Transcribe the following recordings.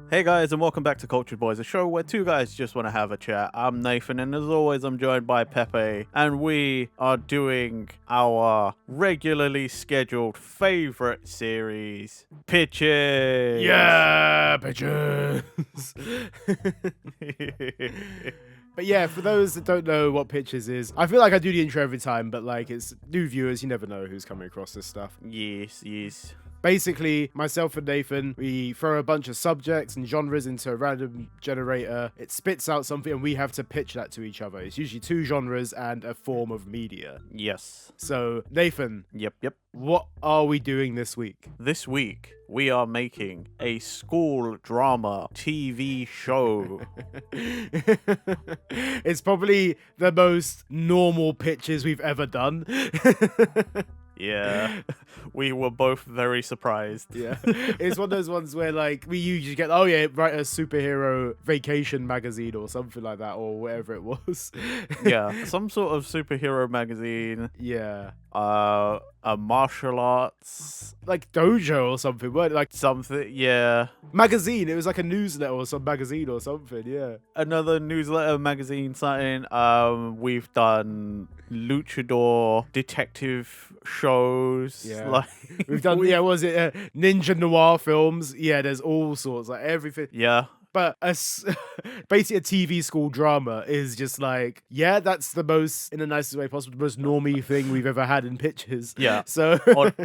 Hey guys, and welcome back to Cultured Boys, a show where two guys just want to have a chat. I'm Nathan, and as always, I'm joined by Pepe, and we are doing our regularly scheduled favorite series, Pitches. Yeah, bitches. But yeah, for those that don't know what Pitches is, I feel like I do the intro every time, but like it's new viewers, you never know who's coming across this stuff. Yes. Basically, myself and Nathan, we throw a bunch of subjects and genres into a random generator. It spits out something and we have to pitch that to each other. It's usually two genres and a form of media. Yes. So, Nathan, Yep. what are we doing this week? This week, we are making a school drama TV show. It's probably the most normal pitches we've ever done. Yeah, we were both very surprised. Yeah, it's one of those ones where like we usually get, oh yeah, write a superhero vacation magazine or something like that, or whatever it was. Yeah, some sort of superhero magazine, Yeah, a martial arts, like dojo or something. Weren't it? Like something, yeah. magazine. It was like a newsletter or some magazine or something. Yeah. Another newsletter, magazine, something. We've done luchador detective shows. Yeah. Like We've done, yeah, was it ninja noir films? Yeah, there's all sorts, like everything. Yeah. But basically a TV school drama is just like, yeah, that's the most, in the nicest way possible, the most normie thing we've ever had in pitches. Yeah. So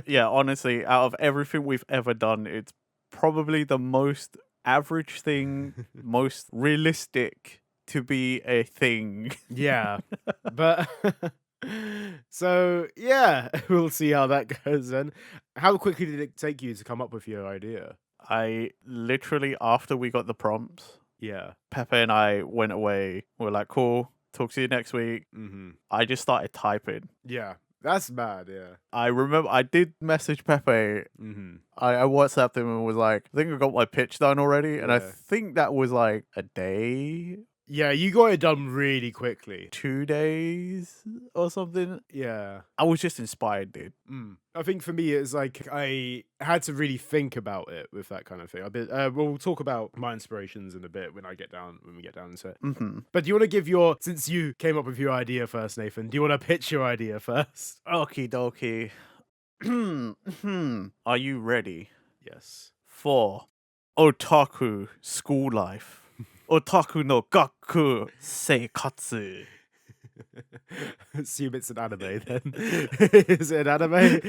Yeah, honestly, out of everything we've ever done, it's probably the most average thing, most realistic to be a thing. yeah. But so yeah, we'll see how that goes then. How quickly did it take you to come up with your idea? I literally, after we got the prompts, Yeah. Pepe and I went away. We were like, cool, talk to you next week. Mm-hmm. I just started typing. Yeah. That's bad, yeah. I remember I did message Pepe. Mm-hmm. I WhatsApped him and was like, I think I got my pitch done already. And I Yeah. think that was like a day, Yeah, you got it done really quickly. 2 days or something. Yeah. I was just inspired, dude. I think for me, it's like I had to really think about it with that kind of thing. We'll talk about my inspirations in a bit when we get down into it. Mm-hmm. But do you want to give since you came up with your idea first, Nathan, do you want to pitch your idea first? Okie dokie. Are you ready Yes. for Otaku School Life? Otaku no Gaku Seikatsu. Assume it's an anime then. Is it an anime?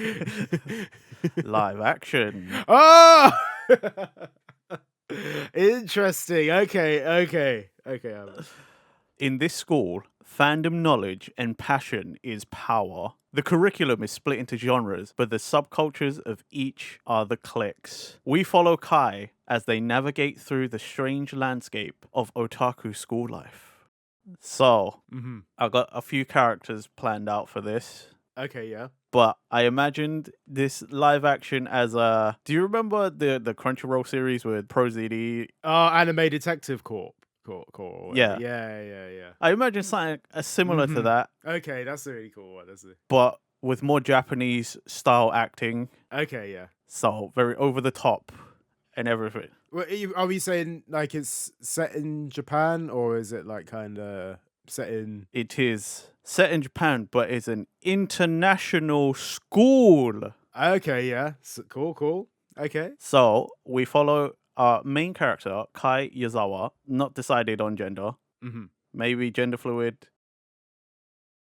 Live action. Oh! Interesting. Okay. In this school, fandom knowledge and passion is power. The curriculum is split into genres, but the subcultures of each are the cliques. We follow Kai as they navigate through the strange landscape of otaku school life. So, I got a few characters planned out for this, Okay, yeah. but I imagined this live action as a... Do you remember the Crunchyroll series with ProZD? Anime Detective Corp. Yeah. Yeah. I imagine something similar to that, Okay, that's a really cool one. but with more Japanese style acting. Okay, yeah. So very over the top and everything. Well, are we saying like it's set in Japan or is it like kind of set in? It is set in Japan, but it's an international school. Okay, yeah. Cool. Okay. So we follow our main character, Kai Yazawa, not decided on gender, maybe gender fluid.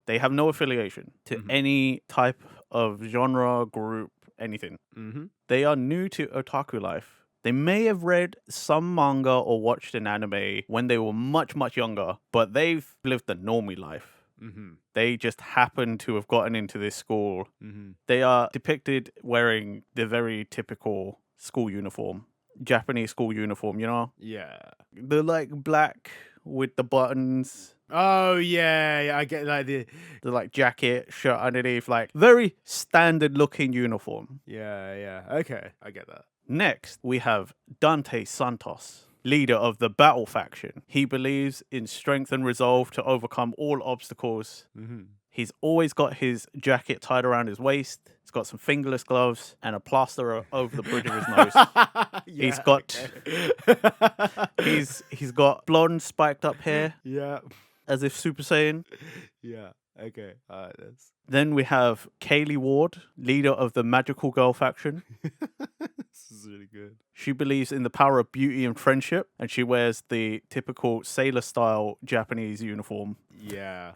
They have no affiliation to any type of genre, group, anything. They are new to otaku life. They may have read some manga or watched an anime when they were much, much younger, but they've lived the normie life. They just happen to have gotten into this school. They are depicted wearing the very typical school uniform. Japanese school uniform, you know? Yeah. The like black with the buttons. Oh yeah. I get like the like jacket, shirt underneath, like very standard looking uniform. yeah. Okay, I get that. Next, we have Dante Santos, leader of the battle faction. He believes in strength and resolve to overcome all obstacles. He's always got his jacket tied around his waist. He's got some fingerless gloves and a plaster over the bridge of his nose. He's got he's got blonde spiked up hair. Yeah. As if Super Saiyan. Yeah. Okay. That's... Then we have Kaylee Ward, leader of the Magical Girl faction. This is really good. She believes in the power of beauty and friendship, and she wears the typical sailor-style Japanese uniform. Yeah.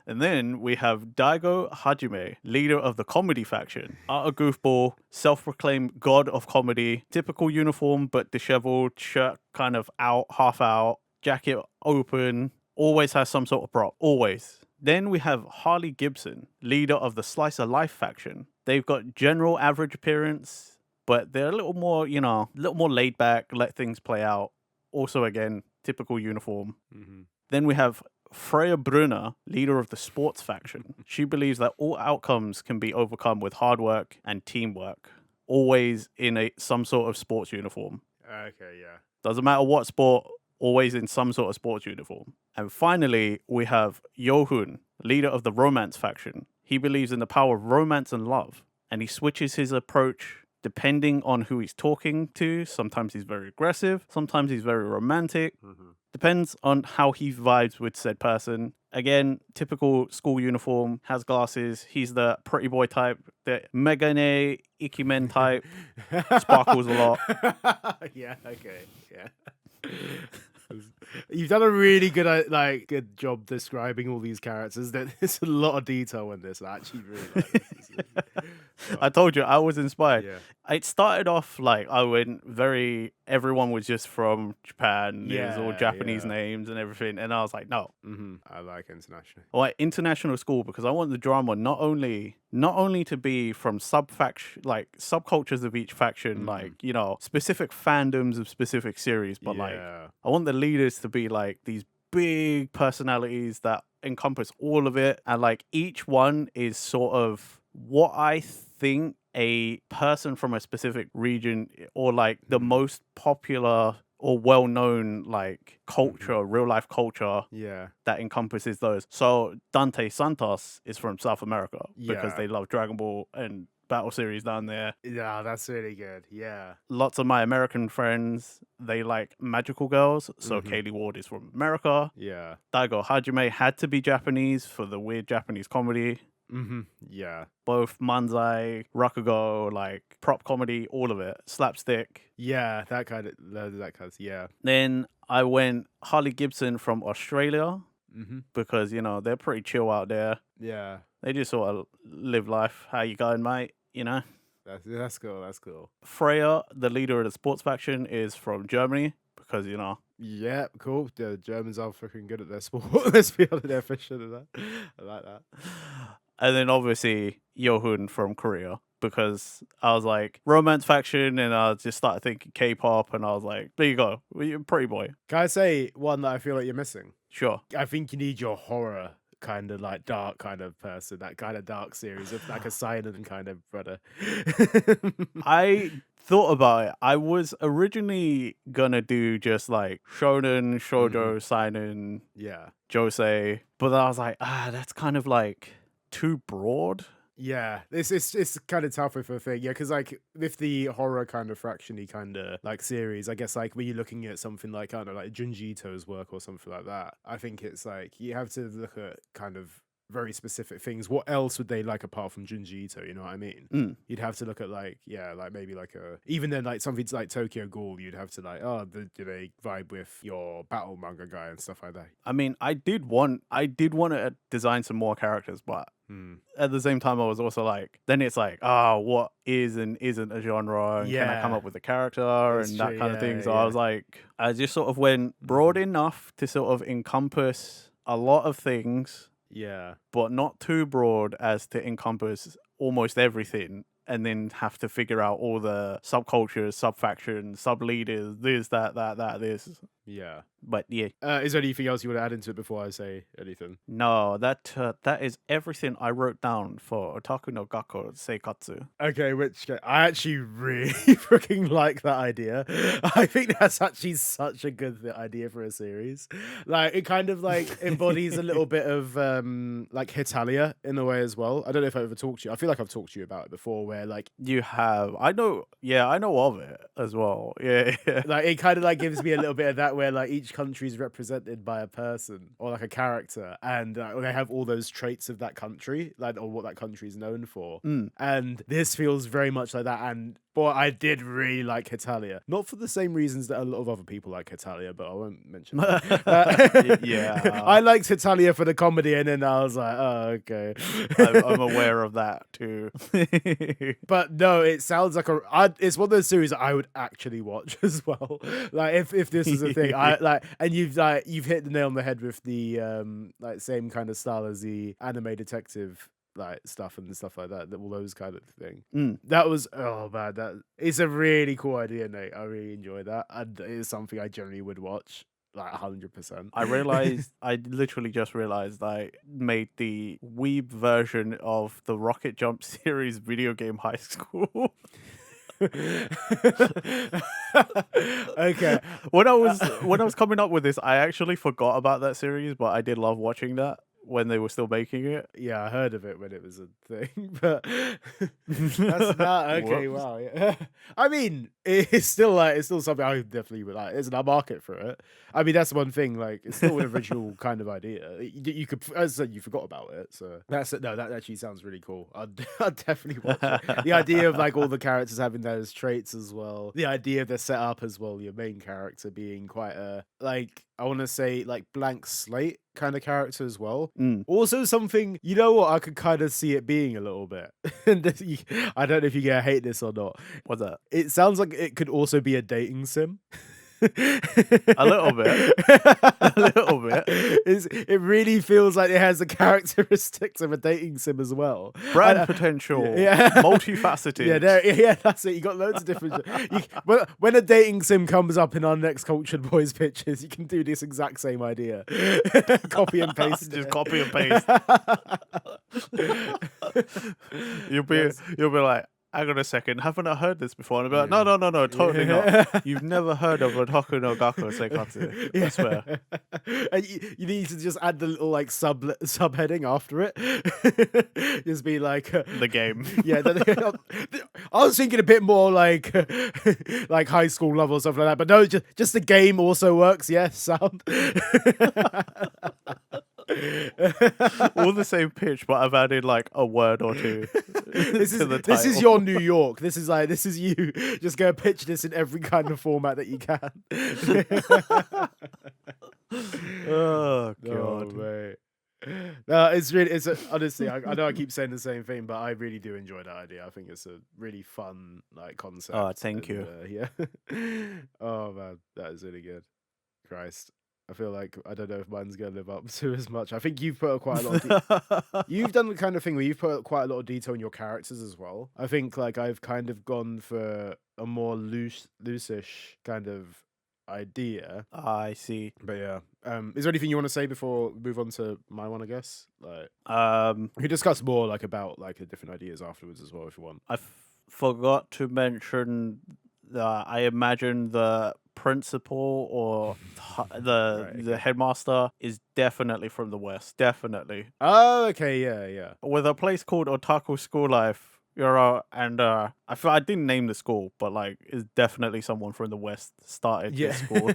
And then we have Daigo Hajime, leader of the comedy faction. Utter goofball, self-proclaimed god of comedy, typical uniform but disheveled, shirt kind of out, half out, jacket open, always has some sort of prop, always. Then we have Harley Gibson, leader of the Slice of Life faction. They've got general average appearance, but they're a little more, a little more laid back, let things play out. Also, again, typical uniform. Mm-hmm. Then we have Freya Brunner, leader of the sports faction. She believes that all outcomes can be overcome with hard work and teamwork. Always in some sort of sports uniform. Okay, yeah. Doesn't matter what sport, always in some sort of sports uniform. And finally, we have Yohun, leader of the romance faction. He believes in the power of romance and love, and he switches his approach depending on who he's talking to. Sometimes he's very aggressive, sometimes he's very romantic. Mm-hmm. Depends on how he vibes with said person. Again, typical school uniform, has glasses. He's the pretty boy type, the Megane Ikimen type, sparkles a lot. Yeah, okay, yeah. You've done a really good job describing all these characters. There's a lot of detail in this. I actually really like this. I told you, I was inspired. Yeah. It started off everyone was just from Japan. It was all Japanese names and everything. And I was like, no. Mm-hmm. I like international. I like international school because I want the drama not only to be from subcultures of each faction, specific fandoms of specific series, but I want the leaders to be like these big personalities that encompass all of it. And each one is sort of what I think a person from a specific region or the most popular or well-known culture, real life culture that encompasses those. So Dante Santos is from South America because they love Dragon Ball and battle series down there. Yeah, that's really good. Yeah. Lots of my American friends, they like magical girls. So Kaylee Ward is from America. Yeah. Daigo Hajime had to be Japanese for the weird Japanese comedy. Mm-hmm. Yeah. Both manzai, rakugo, prop comedy, all of it. Slapstick. Yeah, that kind of, yeah. Then I went Harley Gibson from Australia mm-hmm. because, they're pretty chill out there. Yeah. They just sort of live life. How you going, mate? That's cool. That's cool. Freya, the leader of the sports faction, is from Germany because, Yeah, cool. The Germans are freaking good at their sport. Let's be honest, they're efficient at that. I like that. And then obviously Yohun from Korea because I was like romance faction and I just started thinking K-pop and I was like, there you go, you're a pretty boy. Can I say one that I feel like you're missing? Sure. I think you need your horror kind of dark kind of person, that kind of dark series of a silent kind of brother. I thought about it. I was originally gonna do just shonen, shoujo, seinen, josei, but then I was like, that's kind of too broad. Yeah, it's kind of tough with a thing. Yeah, because with the horror kind of fraction-y kind of series, I guess when you're looking at something I don't know, like Junji Ito's work or something like that, I think it's you have to look at kind of very specific things. What else would they like apart from Junji Ito? You know what I mean? You'd have to look at maybe even then something like Tokyo Ghoul. You'd have to do they vibe with your battle manga guy and stuff like that? I mean, I did want to design some more characters, but at the same time, I was also then it's what is and isn't a genre, and can I come up with a character and that kind of thing. So I was I just sort of went broad enough to sort of encompass a lot of things. Yeah. But not too broad as to encompass almost everything and then have to figure out all the subcultures, sub-factions, sub-leaders, this, that, this. Yeah. But yeah, Is there anything else you want to add into it before I say anything? no, that is everything I wrote down for Otaku no Gakko Seikatsu. Okay, I actually really freaking like that idea. I think that's actually such a good idea for a series. Like it kind of like embodies a little bit of like Hitalia in a way as well. I don't know if I ever talked to you. I feel like I've talked to you about it before, where like You have, I know, yeah, I know of it as well. Yeah, yeah. like it kind of like gives me a little bit of that where like each country is represented by a person or like a character, and they have all those traits of that country, like or what that country is known for. And this feels very much like that. And boy, I did really like Hitalia, not for the same reasons that a lot of other people like Hitalia, but I won't mention that. Yeah, I liked Hitalia for the comedy, and then I was like, oh, okay. I'm aware of that too. But no, it sounds like it's one of those series that I would actually watch as well. Like if this is a thing, I like, and you've hit the nail on the head with the like same kind of style as the anime detective like stuff and stuff like that, all those kind of thing. That was, oh man, that it's a really cool idea, Nate. I really enjoy that, and it is something I generally would watch. Like 100%. I literally just realized I made the weeb version of the Rocket Jump series video game High School. Okay. When I was coming up with this, I actually forgot about that series, but I did love watching that when they were still making it. Yeah, I heard of it when it was a thing, but that's not okay. Whoops. Wow, yeah. I mean, it's still something I definitely would like. There's a market for it. I mean, that's one thing. Like, it's still an original kind of idea. You could, as I said, you forgot about it. So that's it. No, that actually sounds really cool. I'd definitely watch it. The idea of like all the characters having those traits as well. The idea of the setup as well. Your main character being quite a like, I want to say like blank slate kind of character as well. Also something, you know what, I could kind of see it being a little bit. I don't know if you're gonna hate this or not. What's that? It sounds like it could also be a dating sim. A little bit. A little bit. It really feels like it has the characteristics of a dating sim as well. Brand potential. Yeah. Multifaceted. Yeah, that's it. You got loads of different. When a dating sim comes up in our next Cultured Bois Pitches, you can do this exact same idea. Copy and paste. Just copy and paste. You'll be like, hang on a second, haven't I heard this before? And I'll be like, no, totally not. You've never heard of Otaku no Gakko Seikatsu. I swear. And you need to just add the little like subheading after it. Just be like the game. Yeah, I was thinking a bit more like like high school level or something like that, but no, just the game also works. Yes, sound. All the same pitch, but I've added like a word or two. This is your New York. This is you. Just go pitch this in every kind of format that you can. Oh god. Oh, no, it's honestly, I know I keep saying the same thing, but I really do enjoy that idea. I think it's a really fun like concept. Oh, thank you. Yeah. Oh man, that is really good. Christ. I feel like I don't know if mine's gonna live up to as much. I think you've put quite a lot. You've done the kind of thing where you've put quite a lot of detail in your characters as well. I think like I've kind of gone for a more loose-ish kind of idea. I see. But yeah, is there anything you want to say before we move on to my one? I guess like we can discuss more like about like the different ideas afterwards as well if you want. I forgot to mention that I imagine the principal or the headmaster is definitely from the West. Definitely. Oh, okay, yeah. With a place called Otaku School Life, and I didn't name the school, but like it's definitely someone from the West started this school.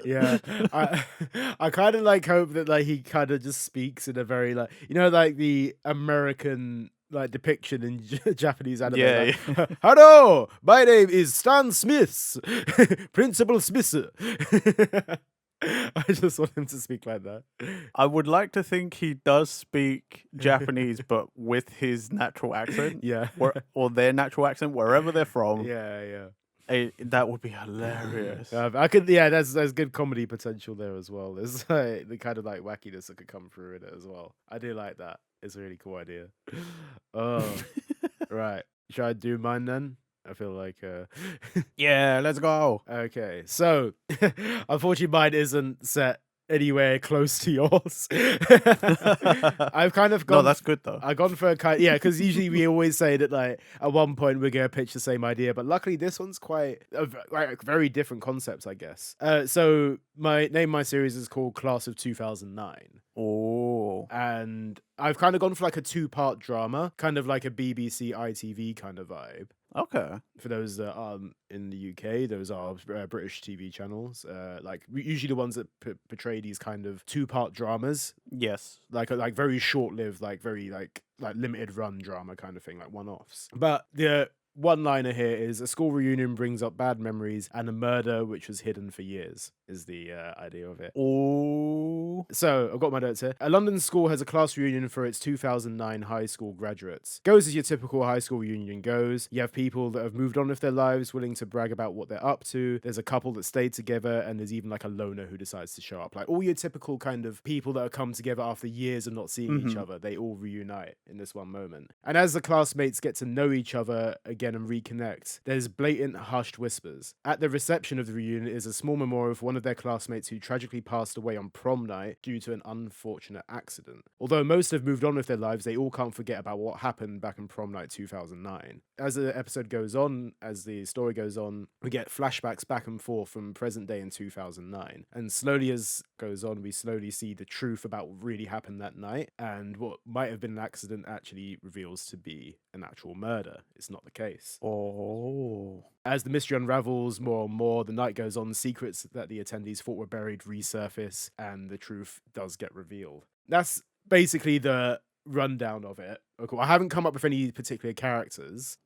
Yeah, I kind of like hope that like he kind of just speaks in a very like, you know, like the American like depiction in Japanese anime. Yeah, like, hello, my name is Stan Smith, Principal Smith. I just want him to speak like that. I would like to think he does speak Japanese, but with his natural accent. Yeah, or their natural accent, wherever they're from. Yeah. That would be hilarious. I could, yeah. There's good comedy potential there as well. There's like the kind of like wackiness that could come through in it as well. I do like that. It's a really cool idea. Oh, right. Should I do mine then? I feel like Yeah, let's go. okay. So unfortunately mine isn't set anywhere close to yours. I've kind of No, gone that's good though. I've gone for a kind, yeah, because usually we always say that like at one point we're gonna pitch the same idea, but luckily this one's quite like very different concepts, I guess. So my series is called Class of 2009. Oh, And I've kind of gone for like a 2-part drama, kind of like a BBC ITV kind of vibe. okay. For those that aren't in the UK, those are British TV channels, like usually the ones that portray these kind of 2-part dramas, Yes. like very short-lived, like very like limited run drama kind of thing, like one-offs. But the one-liner here is a school reunion brings up bad memories and a murder which was hidden for years is the idea of it. Oh. So I've got my notes here. A London school has a class reunion for its 2009 high school graduates. Goes as your typical high school reunion goes. You have people that have moved on with their lives, willing to brag about what they're up to. There's a couple that stayed together, and there's even like a loner who decides to show up. Like all your typical kind of people that have come together after years of not seeing each other, they all reunite in this one moment. And as the classmates get to know each other again and reconnect, there's blatant hushed whispers. At the reception of the reunion is a small memorial of one of their classmates who tragically passed away on prom night due to an unfortunate accident. Although most have moved on with their lives, they all can't forget about what happened back in prom night 2009. As the episode goes on, as the story goes on, we get flashbacks back and forth from present day in 2009. And slowly as goes on, we slowly see the truth about what really happened that night, and what might have been an accident actually reveals to be an actual murder. It's not the case. Oh. As the mystery unravels more and more, the night goes on, secrets that the attendees thought were buried resurface, and the truth does get revealed. That's basically the rundown of it. Okay, I haven't come up with any particular characters,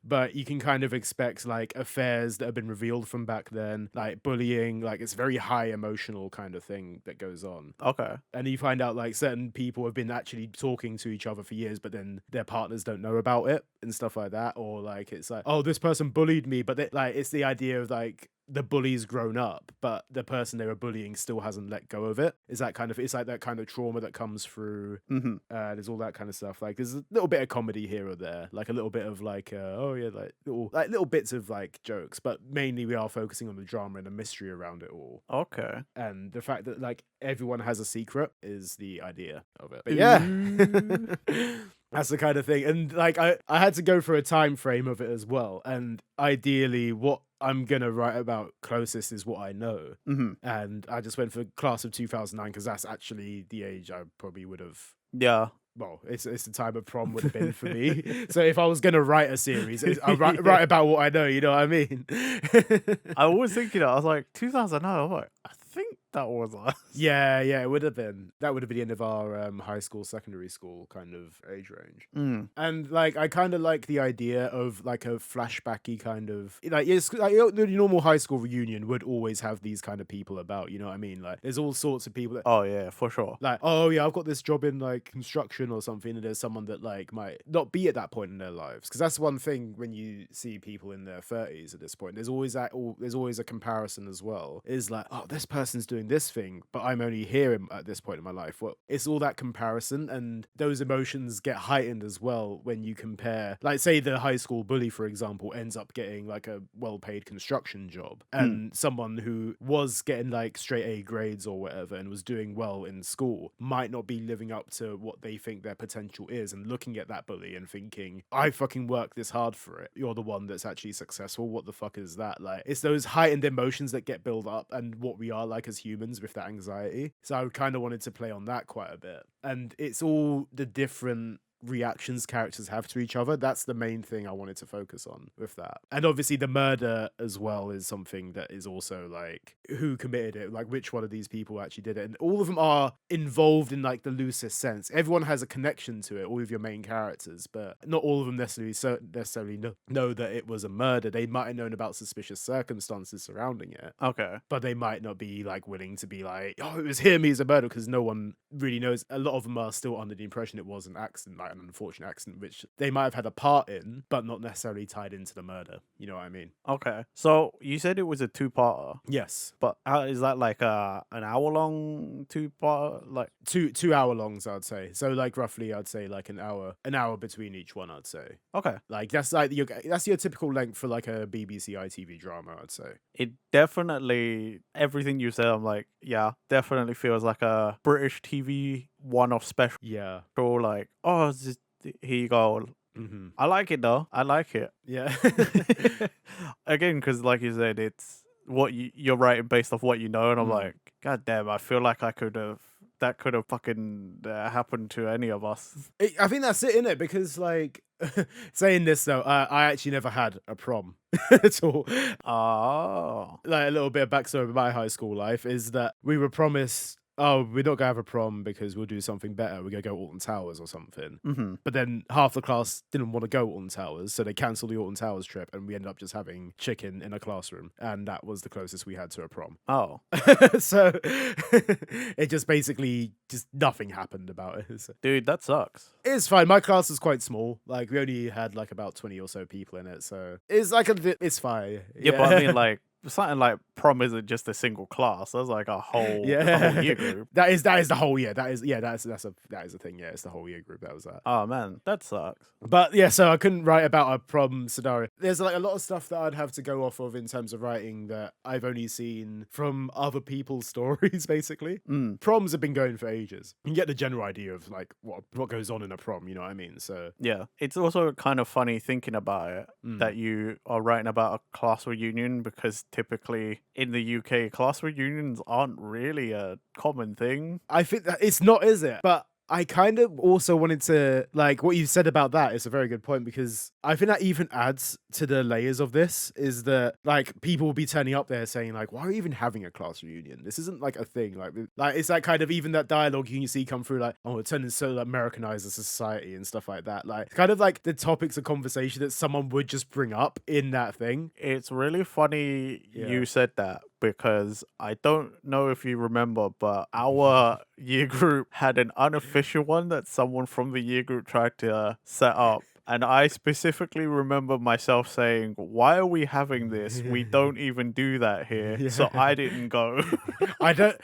but you can kind of expect like affairs that have been revealed from back then, like bullying, like it's very high emotional kind of thing that goes on. Okay. And you find out like certain people have been actually talking to each other for years, but then their partners don't know about it and stuff like that. Or like it's like, oh, this person bullied me, but like it's the idea of like the bully's grown up, but the person they were bullying still hasn't let go of it. Is that kind of, it's like that kind of trauma that comes through. There's all that kind of stuff. Like there's a little bit of comedy here or there, like a little bit of like, oh yeah, like little bits of like jokes, but mainly we are focusing on the drama and the mystery around it all. Okay. And the fact that like everyone has a secret is the idea of it. But yeah. That's the kind of thing. And like I had to go for a time frame of it as well. And ideally what I'm gonna write about closest is what I know. And I just went for class of 2009 because that's actually the age I probably would have. Yeah. Well, it's the time of prom would have been for me. So if I was gonna write a series, I'll write about what I know. You know what I mean? I was thinking that. I was like, 2009. I'm like, I think that was us. Yeah, it would have been. That would have been the end of our high school, secondary school kind of age range. And like, I kind of like the idea of like a flashbacky kind of like, it's like the normal high school reunion would always have these kind of people about. You know what I mean? Like, there's all sorts of people that. Oh yeah, for sure. Like, oh yeah, I've got this job in like construction or something, and there's someone that like might not be at that point in their lives. Because that's one thing when you see people in their 30s at this point. There's always there's always a comparison as well. Is like, oh, this person's doing this thing, but I'm only here at this point in my life. Well, it's all that comparison, and those emotions get heightened as well when you compare. Like, say the high school bully, for example, ends up getting like a well-paid construction job, and someone who was getting like straight A grades or whatever and was doing well in school might not be living up to what they think their potential is, and looking at that bully and thinking, I fucking worked this hard for it. You're the one that's actually successful. What the fuck is that? Like, it's those heightened emotions that get built up and what we are like as humans with that anxiety. So I kind of wanted to play on that quite a bit. And it's all the different reactions characters have to each other. That's the main thing I wanted to focus on with that. And obviously the murder as well is something that is also like, who committed it, like which one of these people actually did it, and all of them are involved in like the loosest sense. Everyone has a connection to it, all of your main characters, but not all of them necessarily know that it was a murder. They might have known about suspicious circumstances surrounding it, Okay. but they might not be like willing to be like, oh, it was him, he's a murderer, because no one really knows. A lot of them are still under the impression it was an accident, like an unfortunate accident, which they might have had a part in, but not necessarily tied into the murder. You know what I mean? Okay. So you said it was a two-parter. Yes. but is that like an hour long 2 part? Like, 2 hour longs, I'd say. So like roughly, I'd say like an hour between each one. I'd say okay, like that's your typical length for like a BBC ITV drama. I'd say. it definitely, everything you said, I'm like, yeah, definitely feels like a British TV one-off special. Yeah. Like, oh, here you go. Mm-hmm. I like it though. I like it. Yeah. Again, because like you said, it's what you're writing based off what you know, and I'm like, God damn, I feel like that could have fucking happened to any of us. I think that's it, innit? Because like saying this though, I actually never had a prom at all. Oh, Like a little bit of backstory of my high school life is that we were promised, oh, we're not gonna have a prom because we'll do something better. We're gonna go Alton Towers or something. mm-hmm. But then half the class didn't want to go Alton Towers, so they cancelled the Alton Towers trip, and we ended up just having chicken in a classroom, and that was the closest we had to a prom. Oh, So it just basically just nothing happened about it. So dude, that sucks. it's fine. My class was quite small. Like we only had like about 20 or so people in it, so it's like it's fine. Yeah, but I mean, like, something like prom isn't just a single class. That's like a whole year group. That is the whole year. That is a thing. Yeah, it's the whole year group. That was that. Oh man, that sucks. But yeah, so I couldn't write about a prom scenario. There's like a lot of stuff that I'd have to go off of in terms of writing that I've only seen from other people's stories, basically. Proms have been going for ages. You can get the general idea of like what goes on in a prom, you know what I mean? So yeah, it's also kind of funny thinking about it that you are writing about a class reunion, because typically in the UK, class reunions aren't really a common thing. I think that it's not, is it? But I kind of also wanted to, like, what you said about that is a very good point, because I think that even adds to the layers of this, is that, like, people will be turning up there saying, like, why are you even having a class reunion? This isn't, like, a thing. Like it's that kind of, even that dialogue you can see come through, like, oh, it's turning so, like, Americanized as society and stuff like that. Like, kind of, like, the topics of conversation that someone would just bring up in that thing. It's really funny you said that, because I don't know if you remember, but our year group had an unofficial one that someone from the year group tried to set up. And I specifically remember myself saying, why are we having this? We don't even do that here. Yeah. So I didn't go. I don't.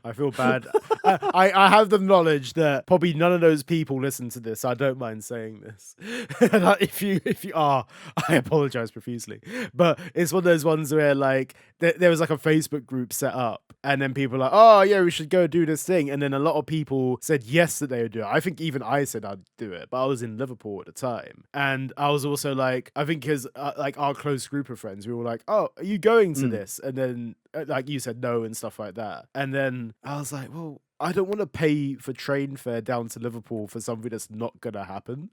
I feel bad. I have the knowledge that probably none of those people listen to this. I don't mind saying this. If you are, I apologize profusely. But it's one of those ones where like there was like a Facebook group set up, and then people are like, oh yeah, we should go do this thing. And then a lot of people said yes that they would do it. I think even I said I'd do it, but I was in Liverpool at the time, and I was also like, I think because like our close group of friends, we were like, oh, are you going to this? And then like you said no and stuff like that. And then I was like, well, I don't want to pay for train fare down to Liverpool for something that's not gonna happen.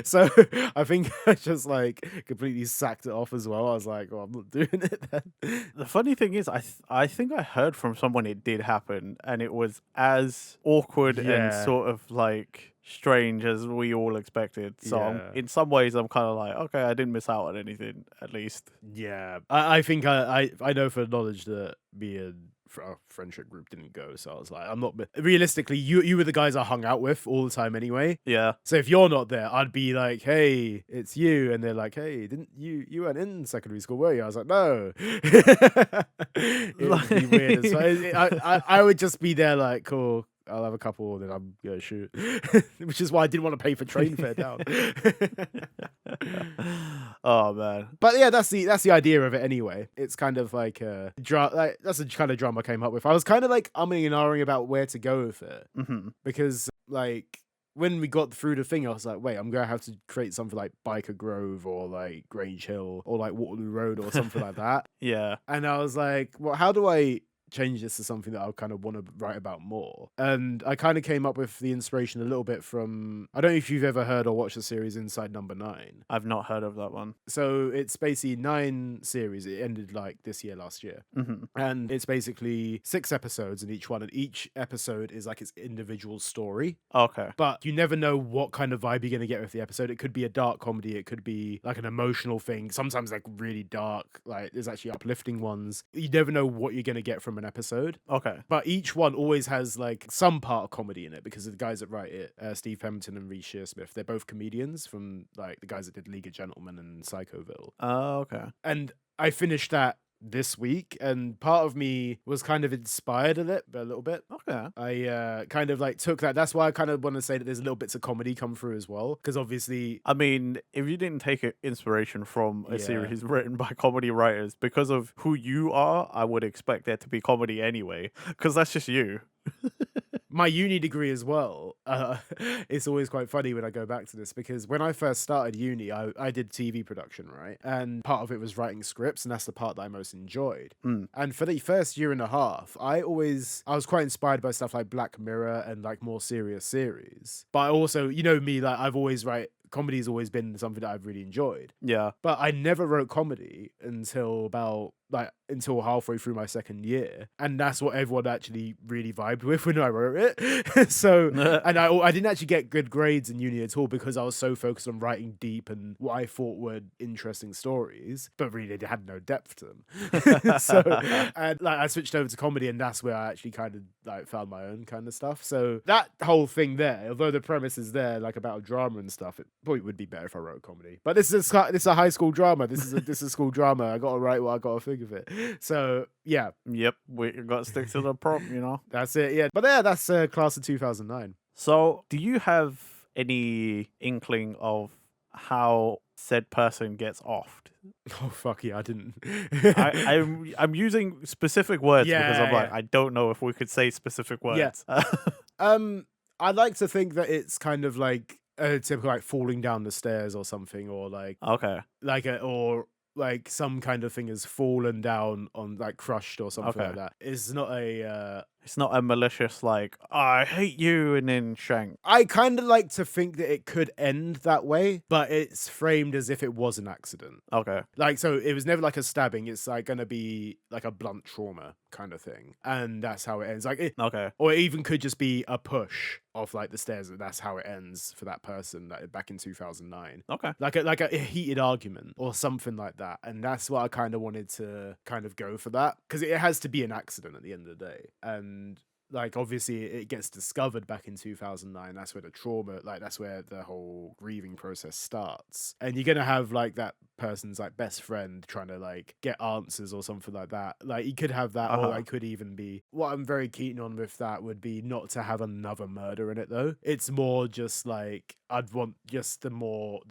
So I think I just like completely sacked it off as well. I was like, oh, I'm not doing it then. The funny thing is, I think I heard from someone it did happen, and it was as awkward and sort of like strange as we all expected. So in some ways, I'm kind of like, okay, I didn't miss out on anything, at least. Yeah, I think I know for knowledge that me and our friendship group didn't go, so I was like, I'm not realistically, you were the guys I hung out with all the time anyway. Yeah. So if you're not there, I'd be like, hey, it's you, and they're like, hey, didn't you weren't in secondary school, were you? I was like, no. It would be weird. So I would just be there like, cool, I'll have a couple and then I'm gonna shoot. Which is why I didn't want to pay for train fare down. Oh man. But yeah, that's the idea of it anyway. It's kind of like that's the kind of drama I came up with. I was kind of like umming and ahhing about where to go with it. Because like when we got through the thing, I was like, wait, I'm gonna have to create something like Biker Grove or like Grange Hill or like Waterloo Road or something like that. Yeah. And I was like, well, how do I change this to something that I kind of want to write about more? And I kind of came up with the inspiration a little bit from, I don't know if you've ever heard or watched the series Inside Number 9. I've not heard of that one. So it's basically 9 series. It ended like last year. And it's basically 6 episodes in each one, and each episode is like its individual story. Okay. But you never know what kind of vibe you're going to get with the episode. It could be a dark comedy, it could be like an emotional thing, sometimes like really dark, like there's actually uplifting ones. You never know what you're going to get from an episode. Okay. But each one always has like some part of comedy in it, because the guys that write it, Steve Pemberton and Reece Shearsmith, they're both comedians from like the guys that did League of Gentlemen and Psychoville. Oh, okay. And I finished that this week, and part of me was kind of inspired a little bit. Okay. I kind of like took that. That's why I kind of want to say that there's little bits of comedy come through as well, because obviously, I mean, if you didn't take inspiration from a yeah. series written by comedy writers, because of who you are, I would expect there to be comedy anyway, because that's just you. My uni degree as well, it's always quite funny when I go back to this, because when I first started uni, I did TV production, right? And part of it was writing scripts, and that's the part that I most enjoyed. And for the first year and a half, I was quite inspired by stuff like Black Mirror and like more serious series. But I also, you know me, like comedy's always been something that I've really enjoyed. Yeah. But I never wrote comedy until halfway through my second year, and that's what everyone actually really vibed with when I wrote it. So, and I didn't actually get good grades in uni at all, because I was so focused on writing deep and what I thought were interesting stories, but really they had no depth to them. So, and like I switched over to comedy, and that's where I actually kind of like found my own kind of stuff. So that whole thing there, although the premise is there, like about drama and stuff, it probably would be better if I wrote comedy. But this is a high school drama. This is school drama. I gotta write what I gotta think of it. So yeah, Yep, we got to stick to the prompt, you know. that's it. Yeah, but yeah, that's class of 2009. So, do you have any inkling of how said person gets offed? Oh fuck yeah, I didn't. I'm using specific words because I'm like, Yeah. I don't know if we could say specific words. Yeah. I'd like to think that it's kind of like a typical like falling down the stairs or something, or like Okay. or like some kind of thing has fallen down on like crushed or something Okay. like that. It's not a It's not a malicious like, oh, I hate you and then shank. I kind of like to think that it could end that way, but it's framed as if it was an accident. Okay. Like, so it was never like a stabbing. It's like going to be like a blunt trauma kind of thing. And that's how it ends. Okay. Or it even could just be a push off like the stairs. And that's how it ends for that person back in 2009. Okay. Like a heated argument or something like that. And that's what I kind of wanted to kind of go for that. Because it has to be an accident at the end of the day. And like obviously it gets discovered back in 2009. That's where the trauma, like that's where the whole grieving process starts, and you're gonna have like that person's like best friend trying to like get answers or something like that. Like you could have that, or it could even be, what I'm very keen on with that would be not to have another murder in it though. It's more just like I'd want just the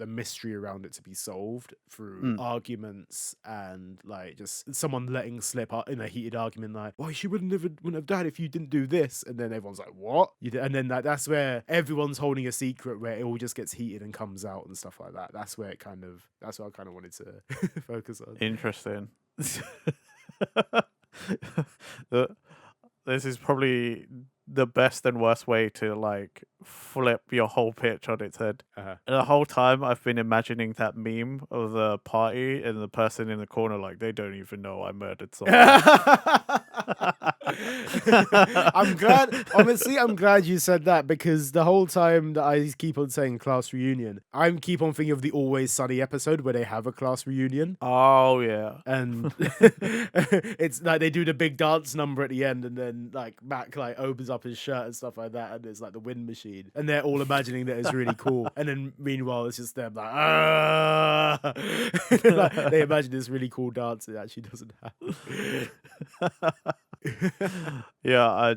mystery around it to be solved through arguments, and like just someone letting slip in a heated argument like, well, she wouldn't have died if you didn't do this, and then everyone's like, what? And then that's where everyone's holding a secret, where it all just gets heated and comes out and stuff like that. That's what I kind of wanted to focus on. Interesting. This is probably the best and worst way to like flip your whole pitch on its head. And the whole time I've been imagining that meme of the party and the person in the corner like, they don't even know I murdered someone. I'm glad you said that, because the whole time that I keep on saying class reunion, I keep on thinking of the Always Sunny episode where they have a class reunion. Oh yeah. And it's like they do the big dance number at the end, and then like Mac like opens up his shirt and stuff like that, and there's like the wind machine, and they're all imagining that it's really cool, and then meanwhile it's just them like, ah. Like, they imagine this really cool dance it actually doesn't happen. Yeah, I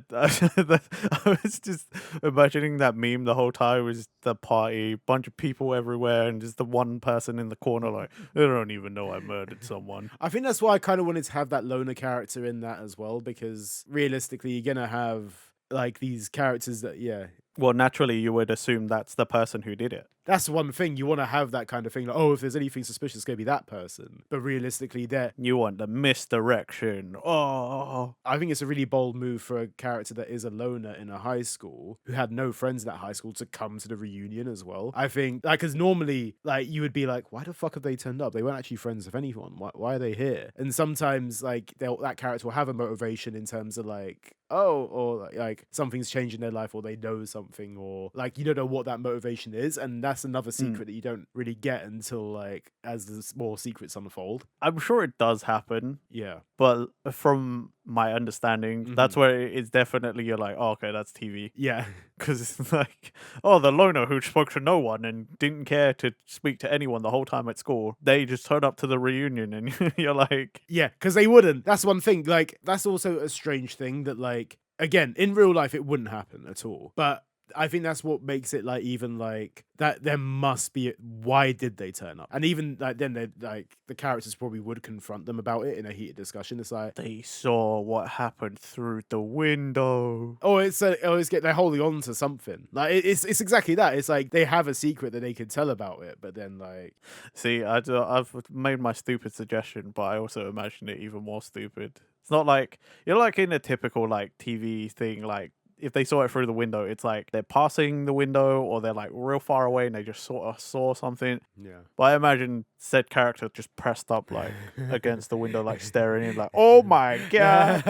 was just imagining that meme the whole time. It was just the party, bunch of people everywhere, and just the one person in the corner like, they don't even know I murdered someone. I think that's why I kind of wanted to have that loner character in that as well, because realistically you're gonna have like these characters that, yeah. Well, naturally you would assume that's the person who did it. That's one thing. You want to have that kind of thing. Like, oh, if there's anything suspicious, it's going to be that person. But realistically, you want the misdirection. Oh, I think it's a really bold move for a character that is a loner in a high school who had no friends in that high school to come to the reunion as well. I think, like, because normally, like, you would be like, why the fuck have they turned up? They weren't actually friends with anyone. Why are they here? And sometimes, like, that character will have a motivation in terms of, like, oh, or like something's changed in their life, or they know something, or like you don't know what that motivation is, and that's another secret that you don't really get until like as the more secrets unfold. I'm sure it does happen. Yeah, but from my understanding. That's where it's definitely you're like, oh, okay, that's TV. Yeah. Because it's like, oh, the loner who spoke to no one and didn't care to speak to anyone the whole time at school. They just turn up to the reunion and you're like... Yeah, because they wouldn't. That's one thing. Like, that's also a strange thing that, like, again, in real life, it wouldn't happen at all. But I think that's what makes it like even like that there must be why did they turn up? And even like then they like the characters probably would confront them about it in a heated discussion. It's like they saw what happened through the window. They're holding on to something. Like it's exactly that. It's like they have a secret that they can tell about it, but then like see, I've made my stupid suggestion, but I also imagine it even more stupid. It's not like you're like in a typical like TV thing like. If they saw it through the window, it's like they're passing the window or they're like real far away and they just sort of saw something. Yeah. But I imagine said character just pressed up like against the window, like staring in, like, oh my god.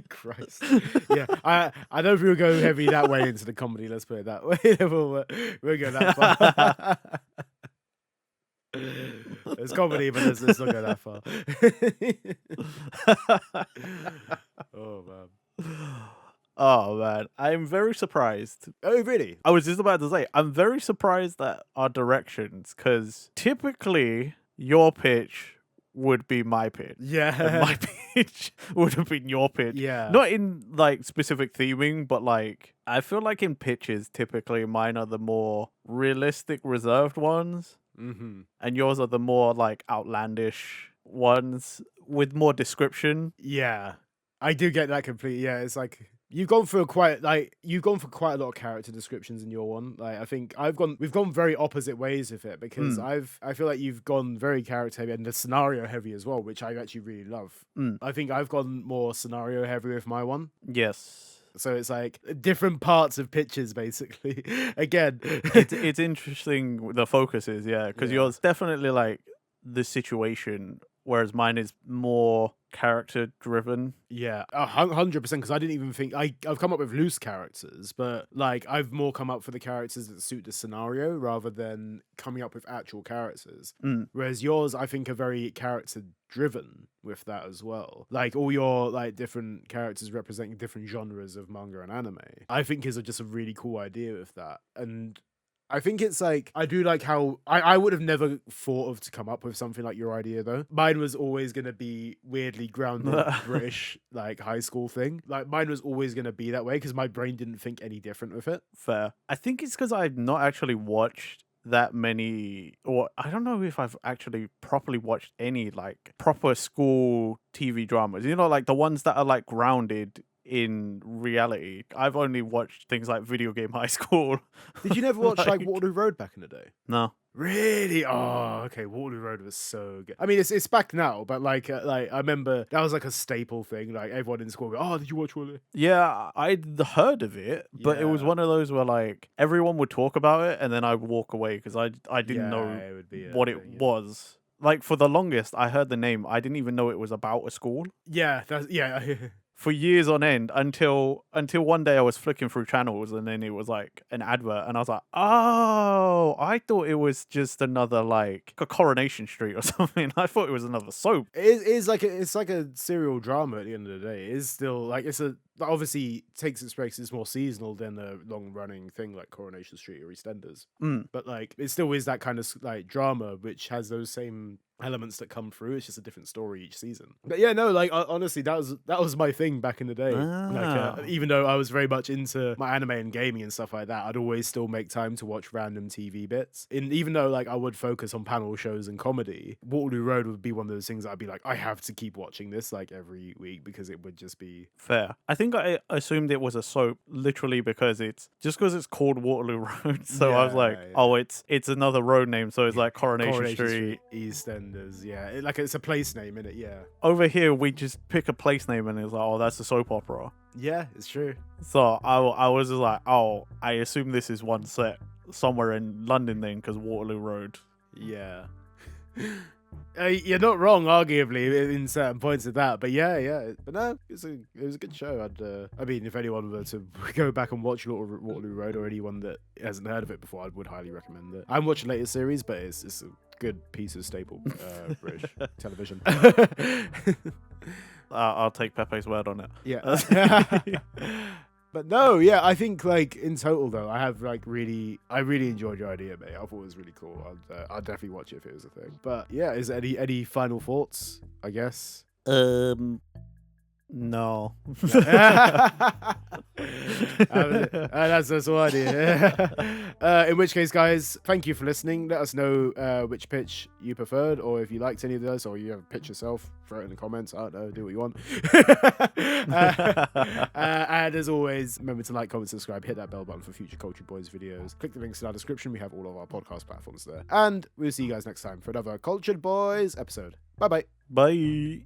Christ. Yeah. I don't know if we'll go heavy that way into the comedy, let's put it that way. we'll go that far. It's comedy, but let's not go that far. Oh man. Oh man, I'm very surprised. Oh really? I was just about to say, I'm very surprised at our directions, because typically your pitch would be my pitch. Yeah. And my pitch would have been your pitch. Yeah. Not in like specific theming, but like I feel like in pitches, typically mine are the more realistic, reserved ones. And yours are the more like outlandish ones with more description. Yeah, I do get that completely. Yeah, it's like you've gone for quite a lot of character descriptions in your one. Like I think we've gone very opposite ways with it because I feel like you've gone very character heavy and the scenario heavy as well, which I actually really love. I think I've gone more scenario heavy with my one. Yes. So it's like different parts of pitches, basically. Again, it's interesting the focus is, yeah, because yours definitely like the situation, whereas mine is more character driven. Yeah, 100%. Because I didn't even think I've come up with loose characters, but like I've more come up for the characters that suit the scenario rather than coming up with actual characters. Whereas yours, I think, are very character driven with that as well. Like all your like different characters representing different genres of manga and anime. I think is just a really cool idea with that. And I think it's like, I do like how I would have never thought of to come up with something like your idea though. Mine was always going to be weirdly grounded British like high school thing. Like mine was always going to be that way because my brain didn't think any different with it. Fair. I think it's because I've not actually watched that many, or I don't know if I've actually properly watched any like proper school TV dramas, you know, like the ones that are like grounded in reality. I've only watched things like Video Game High School. Did you never watch like Waterloo Road back in the day? No. Really? Oh, okay. Waterloo Road was so good. I mean, it's back now, but like I remember that was like a staple thing. Like everyone in school go, "Oh, did you watch Waterloo?" Yeah, I'd heard of it, but it was one of those where like everyone would talk about it, and then I'd walk away because I didn't know what it was. Like for the longest, I heard the name. I didn't even know it was about a school. Yeah, for years on end until one day I was flicking through channels and then it was like an advert and I was like, oh, I thought it was just another like a Coronation Street or something. I thought it was another soap. It's like a serial drama at the end of the day. It is still like obviously takes its place. It's more seasonal than a long running thing like Coronation Street or EastEnders. But like it still is that kind of like drama which has those same elements that come through. It's just a different story each season. But yeah, no, like honestly, that was my thing back in the day. Like even though I was very much into my anime and gaming and stuff like that, I'd always still make time to watch random TV bits. And even though like I would focus on panel shows and comedy, Waterloo Road would be one of those things that I'd be like, I have to keep watching this like every week because it would just be fair. I think I assumed it was a soap literally because it's called Waterloo Road. So I was like, oh, it's another road name. So it's like Coronation Street, EastEnders. Yeah, it's a place name, innit? Yeah. Over here, we just pick a place name and it's like, oh, that's a soap opera. Yeah, it's true. So I was just like, oh, I assume this is one set somewhere in London then, because Waterloo Road. Yeah. You're not wrong, arguably, in certain points of that. But yeah. But no, it was a good show. I mean, if anyone were to go back and watch Waterloo Road, or anyone that hasn't heard of it before, I would highly recommend it. I haven't watched the latest series, but it's a good piece of staple British television. I'll take Pepe's word on it. Yeah. But no, yeah, I think like in total though, I really enjoyed your idea, mate. I thought it was really cool. I'd definitely watch it if it was a thing. But yeah, is there any final thoughts? I guess. No. That's all I do. In which case, guys, thank you for listening. Let us know which pitch you preferred, or if you liked any of those, or you have a pitch yourself, throw it in the comments. I don't know, do what you want. And as always, remember to like, comment, subscribe, hit that bell button for future Cultured Boys videos. Click the links in our description. We have all of our podcast platforms there. And we'll see you guys next time for another Cultured Boys episode. Bye-bye. Bye.